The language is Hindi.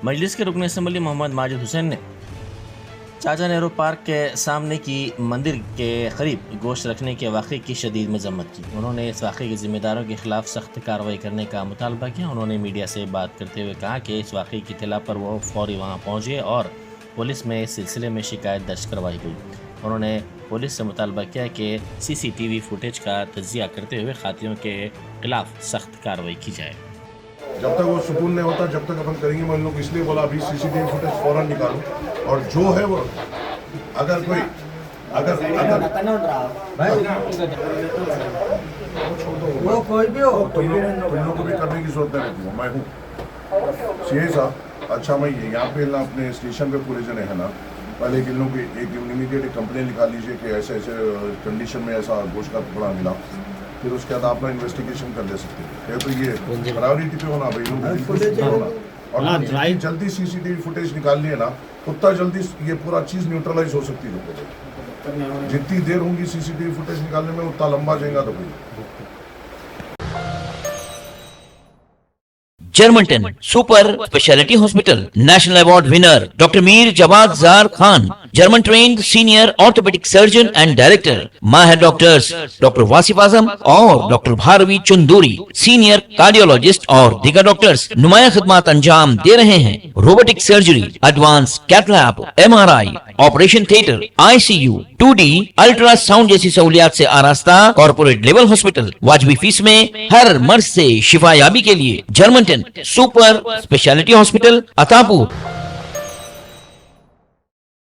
मजलिस के रुकन असम्बली मोहम्मद माजिद हुसैन ने चाचा नेहरू पार्क के सामने की मंदिर के करीब गोश्त रखने के वाक़े की शदीद मजम्मत की। उन्होंने इस वाक़े के ज़िम्मेदारों के ख़िलाफ़ सख्त कार्रवाई करने का मुतालबा किया। उन्होंने मीडिया से बात करते हुए कहा कि इस वाक़े की इत्तला पर वो फ़ौरी वहाँ पहुँचे और पुलिस में इस सिलसिले में शिकायत दर्ज करवाई गई। उन्होंने पुलिस से मुतालबा किया कि CCTV फुटेज का तज्जिया करते हुए खातियों के ख़िलाफ़ सख्त कार्रवाई की जाए। जब तक वो सुकून नहीं होता जब तक अपन करेंगे। मैं इन लोग इसलिए बोला अभी CCTV फुटेज फौरन निकालो और जो है वो अगर कोई अगर वो कोई भी हो तुम लोग को भी करने की जरूरत नहीं रहती। मैं हूँ CI साहब। अच्छा मैं यहाँ पे ना अपने स्टेशन पे पूरे जने है ना, पहले इन लोग एक इमीडिएट कंप्लेन निकाल लीजिए कि ऐसे ऐसे कंडीशन में ऐसा गोश्त का टुकड़ा मिला, फिर उसके बाद अपना इन्वेस्टिगेशन कर ले सकते हैं। तो ये प्रायोरिटी पे होना भाई और जल्दी CCTV फुटेज निकाल लिए ना उतना जल्दी ये पूरा चीज़ न्यूट्रलाइज हो सकती है। जितनी देर होंगी CCTV फुटेज निकालने में उतना लंबा जाएगा। तो भाई जर्मनटन super speciality hospital national award winner doctor Mir Jawad Jar Khan, German trained senior orthopaedic surgeon and director, माहिर डॉक्टर्स डॉक्टर वासिफ आजम और doctor Bharvi Chanduri, senior cardiologist और दीगर डॉक्टर्स नुमाया खिदमत अंजाम दे रहे हैं। Robotic surgery, advance cath lab, MRI, operation theatre, ICU, 2D ultrasound जैसी सहूलियात से आरास्ता कॉर्पोरेट लेवल हॉस्पिटल। वाजबी फीस में हर मर्ज से शिफायाबी के लिए Germanton super speciality hospital, Attapur.